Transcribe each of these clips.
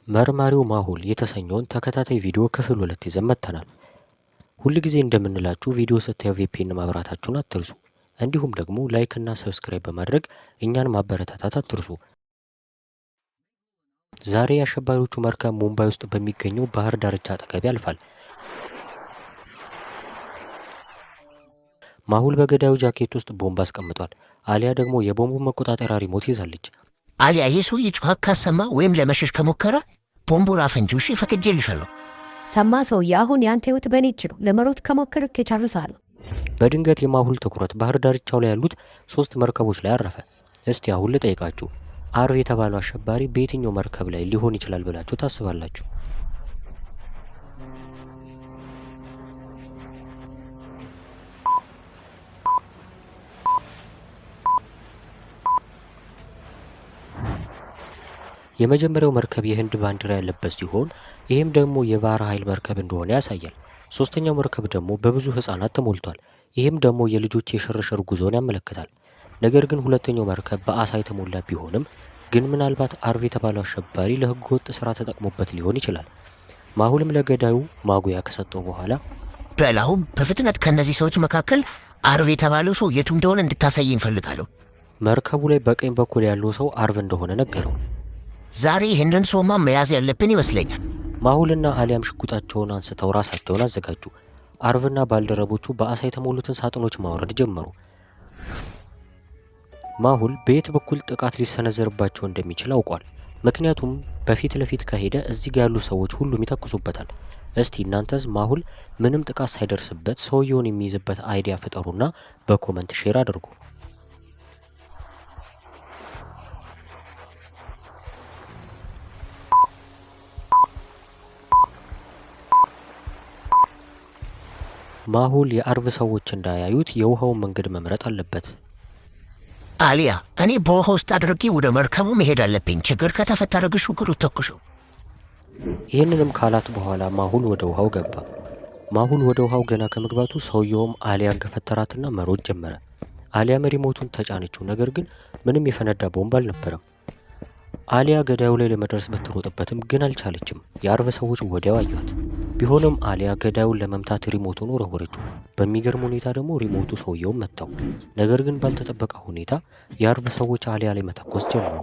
መርማሪው ማሁል የተሰኘውን ተከታታይ ቪዲዮ ክፍል 2 ይዘን መጥተናል። ሁል ጊዜ እንደምንላችሁ ቪዲዮ ስታዩ ቪፒኤን ማብራታችሁን አትርሱ። እንዲሁም ደግሞ ላይክ እና ሰብስክራይብ በማድረግ እኛን ማበረታታት አትርሱ። ዛሬ የአሸባሪዎቹ መርከብ ሙምባይ ውስጥ በሚገኘው ባህር ዳርቻ አጠገብ ያልፋል። ማሁል በገዳዩ ጃኬት ውስጥ ቦምብ አስቀምጧል። አሊያ ደግሞ የቦምቡ መቆጣጠሪያ ሪሞት ይዛለች። አሊያ የሰውዬ ጩኸት ካሰማ ወይም ለመሸሽ ከሞከረ ቦምቡን አፈንጂው። እሺ ፈቅጄልሻለሁ። ሰማ ሰውዬ፣ አሁን ያንተ ህይወት በእኔ እጅ ነው። ለመሮጥ ከሞከርክ ይጨርሳል። በድንገት የማሁል ትኩረት ባህር ዳርቻው ላይ ያሉት 3 መርከቦች ላይ አረፈ። እስቲ አሁን ልጠይቃችሁ፣ አርቭ የተባለው አሸባሪ በየትኛው መርከብ ላይ ሊሆን ይችላል ብላችሁ ታስባላችሁ? የመጀመሪያው መርከብ የህንድ ባንዲራ ያለበት ሲሆን ይህም ደግሞ የባህር ኃይል መርከብ እንደሆነ ያሳያል። ሶስተኛው መርከብ ደግሞ በብዙ ህጻናት ተሞልቷል። ይህም ደግሞ የልጆች የሽርሽር ጉዞን ያመለክታል። ነገር ግን ሁለተኛው መርከብ በአሳ የተሞላ ቢሆንም ግን ምናልባት አርቭ የተባለው አሸባሪ ለህገ ወጥ ስራ ተጠቅሞበት ሊሆን ይችላል። ማሁልም ለገዳዩ ማጉያ ከሰጠው በኋላ በላሁም በፍጥነት ከነዚህ ሰዎች መካከል አርቭ የተባለው ሰው የቱ እንደሆነ እንድታሳየኝ እፈልጋለሁ። መርከቡ ላይ በቀኝ በኩል ያለው ሰው አርቭ እንደሆነ ነገረው። ዛሬ ይህንን ሰውማ መያዝ ያለብን ይመስለኛል። ማሁልና አሊያም ሽጉጣቸውን አንስተው ራሳቸውን አዘጋጁ። አርቭና ባልደረቦቹ በአሳ የተሞሉትን ሳጥኖች ማውረድ ጀመሩ። ማሁል በየት በኩል ጥቃት ሊሰነዘርባቸው እንደሚችል አውቋል። ምክንያቱም በፊት ለፊት ከሄደ እዚህ ጋር ያሉ ሰዎች ሁሉም ይተኩሱበታል። እስቲ እናንተስ ማሁል ምንም ጥቃት ሳይደርስበት ሰውየውን የሚይዝበት አይዲያ ፍጠሩና በኮመንት ሼር አድርጉ። ማሁል የአርቭ ሰዎች እንዳያዩት የውሃውን መንገድ መምረጥ አለበት። አሊያ፣ እኔ በውሃ ውስጥ አድርጌ ወደ መርከቡ መሄድ አለብኝ። ችግር ከተፈጠረ ግን ሽጉጡ ተኩሹ። ይህንንም ካላት በኋላ ማሁል ወደ ውሃው ገባ። ማሁል ወደ ውሃው ገና ከመግባቱ ሰውየውም አሊያን ከፈተራትና መሮጥ ጀመረ። አሊያም ሪሞቱን ተጫነችው። ነገር ግን ምንም የፈነዳ ቦምብ አልነበረም። አሊያ ገዳዩ ላይ ለመድረስ ብትሮጥበትም ግን አልቻለችም። የአርቭ ሰዎች ወዲያው አዩት። ቢሆንም አሊያ ገዳዩን ለመምታት ሪሞቱን ወረወረችው። በሚገርም ሁኔታ ደግሞ ሪሞቱ ሰውየውን መታው። ነገር ግን ባልተጠበቀ ሁኔታ የአርቭ ሰዎች አሊያ ላይ መተኮስ ጀመሩ።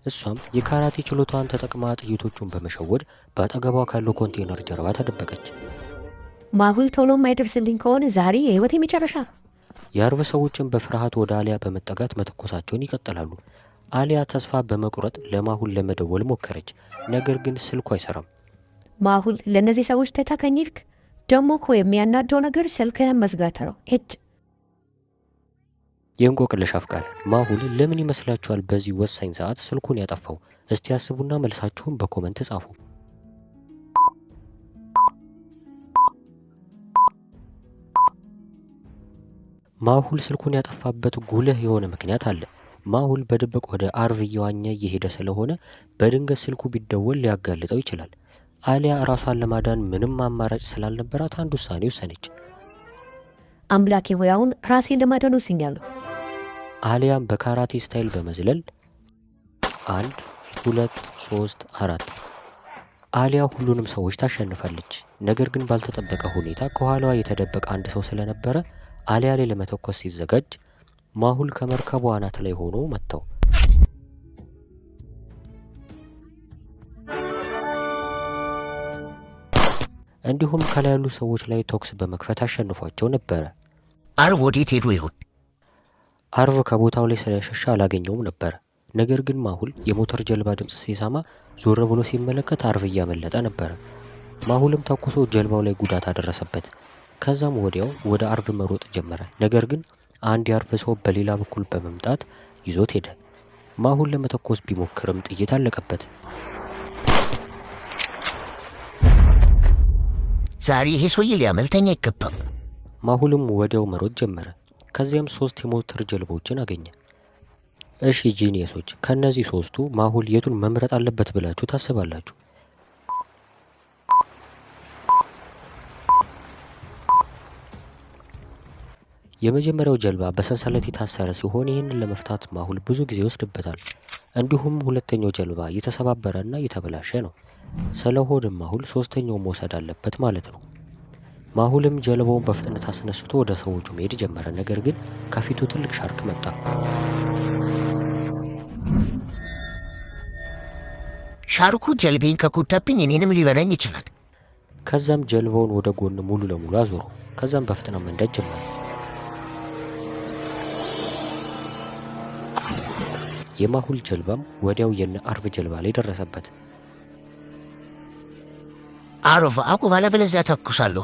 እሷም የካራቴ ችሎታዋን ተጠቅማ ጥይቶቹን በመሸወድ በአጠገቧ ካለው ኮንቴነር ጀርባ ተደበቀች። ማሁል ቶሎ ማይደርስልኝ ከሆነ ዛሬ የህይወት የመጨረሻ። የአርቭ ሰዎችን በፍርሃት ወደ አሊያ በመጠጋት መተኮሳቸውን ይቀጥላሉ። አሊያ ተስፋ በመቁረጥ ለማሁል ለመደወል ሞከረች። ነገር ግን ስልኩ አይሰራም። ማሁል፣ ለእነዚህ ሰዎች ተታከኝልክ ደግሞ እኮ የሚያናደው ነገር ስልክህን መዝጋት ነው። የእንቆቅልሽ አፍቃሪ ማሁል ለምን ይመስላችኋል በዚህ ወሳኝ ሰዓት ስልኩን ያጠፋው? እስቲ ያስቡና መልሳችሁን በኮመንት ጻፉ። ማሁል ስልኩን ያጠፋበት ጉልህ የሆነ ምክንያት አለ። ማሁል በድብቅ ወደ አርቭ እየዋኘ እየሄደ ስለሆነ በድንገት ስልኩ ቢደወል ሊያጋልጠው ይችላል። አሊያ ራሷን ለማዳን ምንም አማራጭ ስላልነበራት አንድ ውሳኔ ወሰነች። አምላኬ ሆይ አሁን ራሴን ለማዳን ወስኛለሁ። አሊያም በካራቴ ስታይል በመዝለል 1 2 3 4 አሊያ ሁሉንም ሰዎች ታሸንፋለች። ነገር ግን ባልተጠበቀ ሁኔታ ከኋላዋ የተደበቀ አንድ ሰው ስለነበረ አሊያ ላይ ለመተኮስ ሲዘጋጅ ማሁል ከመርከቡ አናት ላይ ሆኖ መታው። እንዲሁም ከላይ ያሉ ሰዎች ላይ ተኩስ በመክፈት አሸንፏቸው ነበረ። አርቭ ወዴት ሄዶ ይሆን? አርቭ ከቦታው ላይ ስለሸሻ አላገኘውም ነበር። ነገር ግን ማሁል የሞተር ጀልባ ድምፅ ሲሰማ ዞር ብሎ ሲመለከት አርቭ እያመለጠ ነበር። ማሁልም ተኩሶ ጀልባው ላይ ጉዳት አደረሰበት። ከዛም ወዲያው ወደ አርቭ መሮጥ ጀመረ። ነገር ግን አንድ የአርቭ ሰው በሌላ በኩል በመምጣት ይዞት ሄደ። ማሁል ለመተኮስ ቢሞክርም ጥይት አለቀበት። ዛሬ ይሄ ሰውዬ ሊያመልጠኝ አይገባም። ማሁልም ወዲያው መሮጥ ጀመረ። ከዚያም 3 የሞተር ጀልባዎችን አገኘ። እሺ ጂኒየሶች፣ ከነዚህ 3ቱ ማሁል የቱን መምረጥ አለበት ብላችሁ ታስባላችሁ? የመጀመሪያው ጀልባ በሰንሰለት የታሰረ ሲሆን ይህንን ለመፍታት ማሁል ብዙ ጊዜ ይወስድበታል። እንዲሁም ሁለተኛው ጀልባ የተሰባበረና የተበላሸ ነው። ስለሆነም ማሁል ሶስተኛውን መውሰድ አለበት ማለት ነው። ማሁልም ጀልባውን በፍጥነት አስነስቶ ወደ ሰዎቹ መሄድ ጀመረ። ነገር ግን ከፊቱ ትልቅ ሻርክ መጣ። ሻርኩ ጀልቤን ከጎዳብኝ እኔንም ሊበላኝ ይችላል። ከዛም ጀልባውን ወደ ጎን ሙሉ ለሙሉ አዞረው። ከዛም በፍጥነት መንዳት ጀመረ። የማሁል ጀልባም ወዲያው የነ አርቭ ጀልባ ላይ ደረሰበት። አርቭ አቁም፣ አለበለዚያ ተኩሳለሁ።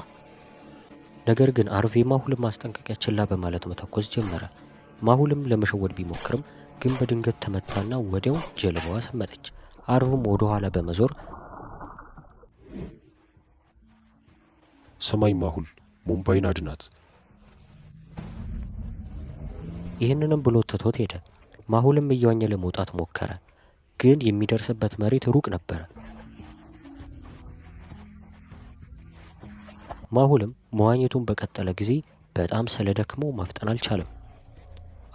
ነገር ግን አርቭ የማሁልን ማስጠንቀቂያ ችላ በማለት መተኮስ ጀመረ። ማሁልም ለመሸወድ ቢሞክርም ግን በድንገት ተመታና ወዲያው ጀልባዋ ሰመጠች። አርቭም ወደ ኋላ በመዞር ሰማይ ማሁል ሙምባይን አድናት፣ ይህንንም ብሎ ትቶት ሄደ። ማሁልም እየዋኘ ለመውጣት ሞከረ፣ ግን የሚደርስበት መሬት ሩቅ ነበረ። ማሁልም መዋኘቱን በቀጠለ ጊዜ በጣም ስለደክመው መፍጠን አልቻለም።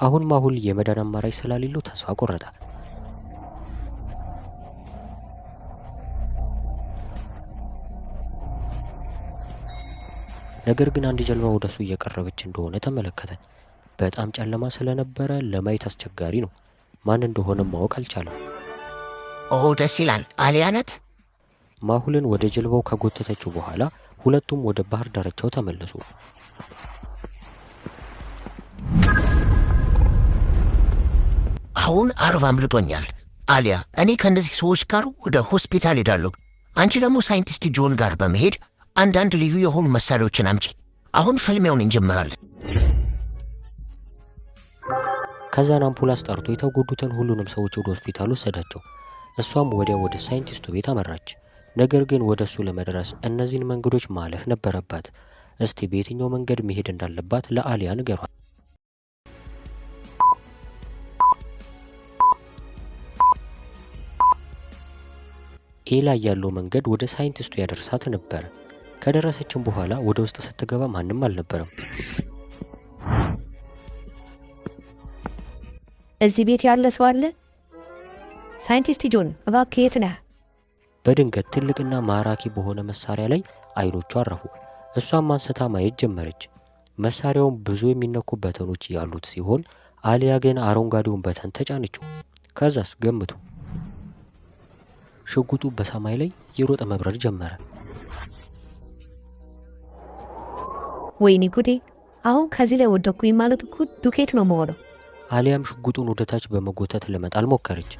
አሁን ማሁል የመዳን አማራጭ ስላሌለው ተስፋ ቆረጠ። ነገር ግን አንድ ጀልባ ወደሱ እየቀረበች እንደሆነ ተመለከተ። በጣም ጨለማ ስለነበረ ለማየት አስቸጋሪ ነው። ማን እንደሆነ ማወቅ አልቻለም። ደስ ይላል። አሊያ ናት። ማሁልን ወደ ጀልባው ከጎተተችው በኋላ ሁለቱም ወደ ባህር ዳርቻው ተመለሱ። አሁን አርቭ አምልጦኛል። አሊያ፣ እኔ ከእነዚህ ሰዎች ጋር ወደ ሆስፒታል ሄዳለሁ። አንቺ ደግሞ ሳይንቲስት ጆን ጋር በመሄድ አንዳንድ ልዩ የሆኑ መሳሪያዎችን አምጪ። አሁን ፍልሚያውን እንጀምራለን። ከዛን አምፑላንስ ጠርቶ የተጎዱትን ሁሉንም ሰዎች ወደ ሆስፒታል ወሰዳቸው። እሷም ወዲያ ወደ ሳይንቲስቱ ቤት አመራች። ነገር ግን ወደ እሱ ለመድረስ እነዚህን መንገዶች ማለፍ ነበረባት። እስቲ በየትኛው መንገድ መሄድ እንዳለባት ለአሊያ ንገሯል። ኤላ ያለው መንገድ ወደ ሳይንቲስቱ ያደርሳት ነበረ። ከደረሰችም በኋላ ወደ ውስጥ ስትገባ ማንም አልነበረም። እዚህ ቤት ያለ ሰው አለ? ሳይንቲስት ጆን እባክህ የት ነህ? በድንገት ትልቅና ማራኪ በሆነ መሳሪያ ላይ አይኖቿ አረፉ። እሷም አንስታ ማየት ጀመረች። መሳሪያውም ብዙ የሚነኩ በተኖች ያሉት ሲሆን አሊያ ግን አረንጓዴውን በተን ተጫነችው። ከዛስ ገምቱ። ሽጉጡ በሰማይ ላይ የሮጠ መብረር ጀመረ። ወይኔ ጉዴ! አሁን ከዚህ ላይ ወደኩኝ ማለት እኮ ዱቄት ነው መሆነው። አሊያም ሽጉጡን ወደታች በመጎተት ለመጣል ሞከረች።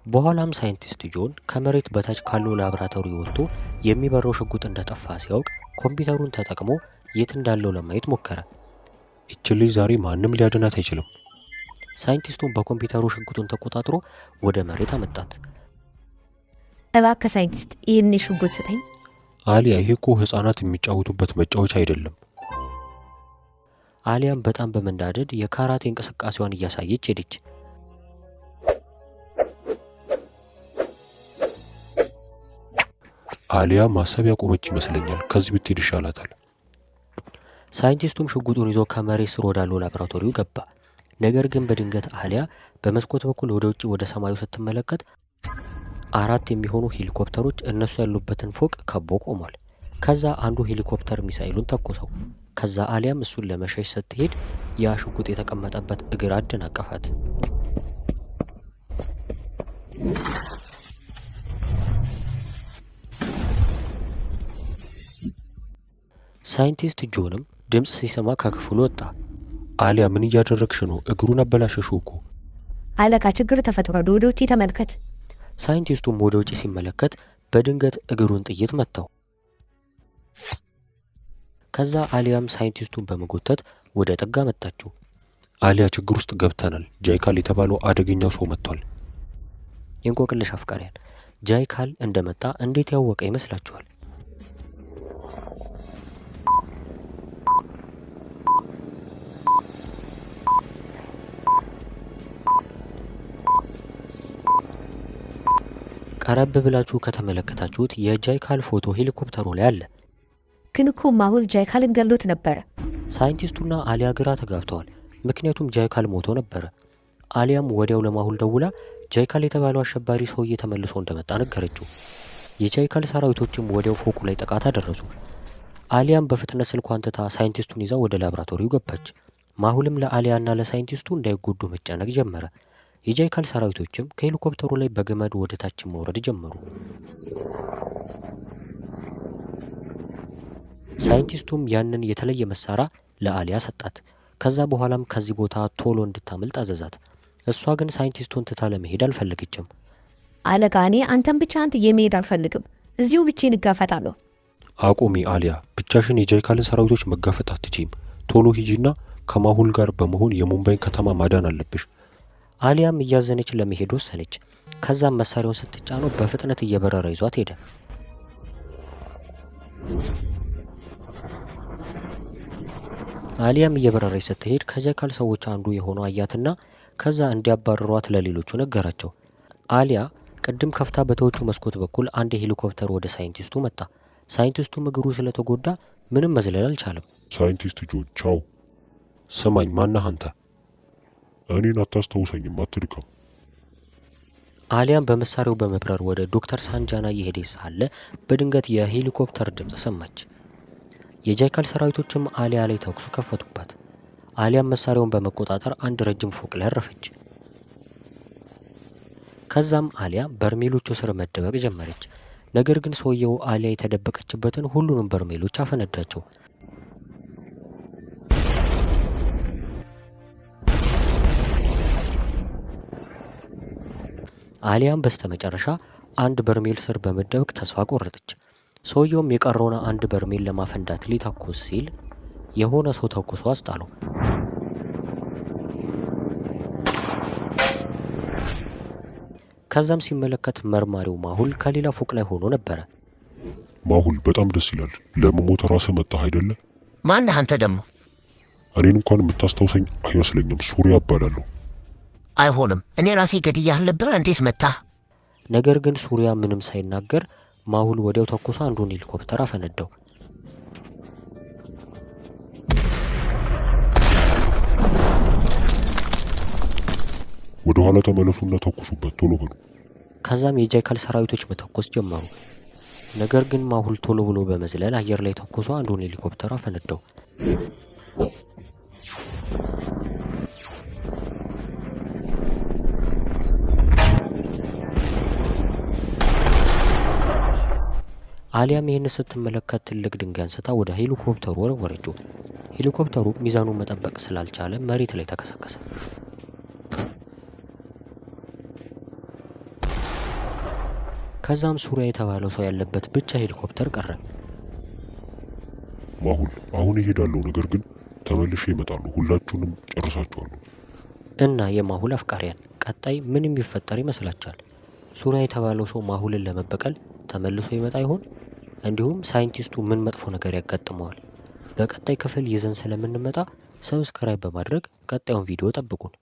በኋላም ሳይንቲስት ጆን ከመሬት በታች ካለው ላብራቶሪ ወጥቶ የሚበረው ሽጉጥ እንደጠፋ ሲያውቅ ኮምፒውተሩን ተጠቅሞ የት እንዳለው ለማየት ሞከረ። ይቺ ልጅ ዛሬ ማንም ሊያድናት አይችልም። ሳይንቲስቱን በኮምፒውተሩ ሽጉጡን ተቆጣጥሮ ወደ መሬት አመጣት። እባክህ ሳይንቲስት ይህን ሽጉጥ ስጠኝ። አሊያ፣ ይሄ እኮ ህፃናት የሚጫወቱበት መጫወቻ አይደለም። አሊያም በጣም በመናደድ የካራቴ እንቅስቃሴዋን እያሳየች ሄደች። አሊያ ማሰብ ያቆመች ይመስለኛል። ከዚህ ብትሄድ ይሻላታል። ሳይንቲስቱም ሽጉጡን ይዞ ከመሬት ስር ወዳለው ላብራቶሪው ገባ። ነገር ግን በድንገት አሊያ በመስኮት በኩል ወደ ውጭ ወደ ሰማዩ ስትመለከት 4 የሚሆኑ ሄሊኮፕተሮች እነሱ ያሉበትን ፎቅ ከቦ ቆሟል። ከዛ አንዱ ሄሊኮፕተር ሚሳኤሉን ተኮሰው። ከዛ አሊያም እሱን ለመሸሽ ስትሄድ ያ ሽጉጥ የተቀመጠበት እግር አደናቀፋት። ሳይንቲስት ጆንም ድምፅ ሲሰማ ከክፍሉ ወጣ። አሊያ፣ ምን እያደረግሽ ነው? እግሩን አበላሸሽው እኮ። አለቃ፣ ችግር ተፈጥሯል፣ ወደ ውጭ ተመልከት። ሳይንቲስቱም ወደ ውጭ ሲመለከት በድንገት እግሩን ጥይት መታው። ከዛ አሊያም ሳይንቲስቱን በመጎተት ወደ ጥጋ መጣችው። አሊያ፣ ችግር ውስጥ ገብተናል። ጃይካል የተባለው አደገኛው ሰው መጥቷል። የእንቆቅልሽ አፍቃሪያን፣ ጃይካል እንደመጣ እንዴት ያወቀ ይመስላችኋል? ቀረብ ብላችሁ ከተመለከታችሁት የጃይካል ፎቶ ሄሊኮፕተሩ ላይ አለ። ግን እኮ ማሁል ጃይካልን ገሎት ነበረ። ሳይንቲስቱና አሊያ ግራ ተጋብተዋል። ምክንያቱም ጃይካል ሞቶ ነበረ። አሊያም ወዲያው ለማሁል ደውላ ጃይካል የተባለው አሸባሪ ሰውዬ ተመልሶ እንደመጣ ነገረችው። የጃይካል ሰራዊቶችም ወዲያው ፎቁ ላይ ጥቃት አደረሱ። አሊያም በፍጥነት ስልኳን ትታ ሳይንቲስቱን ይዛ ወደ ላብራቶሪው ገባች። ማሁልም ለአሊያና ለሳይንቲስቱ እንዳይጎዱ መጨነቅ ጀመረ። የጃይካል ሰራዊቶችም ከሄሊኮፕተሩ ላይ በገመድ ወደ ታች መውረድ ጀመሩ። ሳይንቲስቱም ያንን የተለየ መሳሪያ ለአሊያ ሰጣት። ከዛ በኋላም ከዚህ ቦታ ቶሎ እንድታመልጥ አዘዛት። እሷ ግን ሳይንቲስቱን ትታ ለመሄድ አልፈለገችም። አለቃ፣ እኔ አንተን ብቻ የመሄድ አልፈልግም። እዚሁ ብቻዬን እጋፈጣለሁ። አቁሚ አሊያ፣ ብቻሽን የጃይካልን ሰራዊቶች መጋፈጥ አትችይም። ቶሎ ሂጂና ከማሁል ጋር በመሆን የሙምባይን ከተማ ማዳን አለብሽ። አሊያም እያዘነች ለመሄድ ወሰነች። ከዛም መሳሪያውን ስትጫነው በፍጥነት እየበረረ ይዟት ሄደ። አሊያም እየበረረች ስትሄድ ከጃይካል ሰዎች አንዱ የሆነው አያትና ከዛ እንዲያባረሯት ለሌሎቹ ነገራቸው። አሊያ ቅድም ከፍታ በተወቹ መስኮት በኩል አንድ ሄሊኮፕተር ወደ ሳይንቲስቱ መጣ። ሳይንቲስቱም እግሩ ስለተጎዳ ምንም መዝለል አልቻለም። ሳይንቲስት ጆን ቻው። ስማኝ፣ ማነህ አንተ? እኔን አታስታውሰኝም፣ አትድከም። አሊያም በመሳሪያው በመብረር ወደ ዶክተር ሳንጃና እየሄደች ሳለ በድንገት የሄሊኮፕተር ድምፅ ሰማች። የጃይካል ሰራዊቶችም አሊያ ላይ ተኩስ ከፈቱባት። አሊያም መሳሪያውን በመቆጣጠር አንድ ረጅም ፎቅ ላይ አረፈች። ከዛም አሊያ በርሜሎቹ ስር መደበቅ ጀመረች። ነገር ግን ሰውየው አሊያ የተደበቀችበትን ሁሉንም በርሜሎች አፈነዳቸው። አሊያም በስተመጨረሻ አንድ በርሜል ስር በመደበቅ ተስፋ ቆረጠች። ሰውየውም የቀረውን አንድ በርሜል ለማፈንዳት ሊተኩስ ሲል የሆነ ሰው ተኩሶ አስጣለው። ከዛም ሲመለከት መርማሪው ማሁል ከሌላ ፎቅ ላይ ሆኖ ነበረ። ማሁል በጣም ደስ ይላል። ለመሞት ራስህ መጣህ አይደለ? ማነህ አንተ ደግሞ? እኔን እንኳን የምታስታውሰኝ አይመስለኝም። ሱሪያ እባላለሁ። አይሆንም፣ እኔ ራሴ ገድያህ ነበር። እንዴት መታህ? ነገር ግን ሱሪያ ምንም ሳይናገር ማሁል ወዲያው ተኩሶ አንዱን ሄሊኮፕተር አፈነዳው። ወደ ኋላ ተመለሱና ተኩሱበት፣ ቶሎ በሉ። ከዛም የጃይካል ሰራዊቶች መተኮስ ጀመሩ። ነገር ግን ማሁል ቶሎ ብሎ በመዝለል አየር ላይ ተኩሶ አንዱን ሄሊኮፕተር አፈነዳው። አሊያም ይህን ስትመለከት ትልቅ ድንጋይ አንስታ ወደ ሄሊኮፕተሩ ወረወረችው። ሄሊኮፕተሩ ሚዛኑን መጠበቅ ስላልቻለ መሬት ላይ ተከሰከሰ። ከዛም ሱሪያ የተባለው ሰው ያለበት ብቻ ሄሊኮፕተር ቀረ። ማሁል አሁን እሄዳለሁ፣ ነገር ግን ተመልሼ እመጣለሁ። ሁላችሁንም ጨርሳችኋለሁ። እና የማሁል አፍቃሪያን ቀጣይ ምን የሚፈጠር ይመስላችኋል? ሱሪያ የተባለው ሰው ማሁልን ለመበቀል ተመልሶ ይመጣ ይሆን? እንዲሁም ሳይንቲስቱ ምን መጥፎ ነገር ያጋጥመዋል? በቀጣይ ክፍል ይዘን ስለምንመጣ ሰብስክራይብ በማድረግ ቀጣዩን ቪዲዮ ጠብቁን።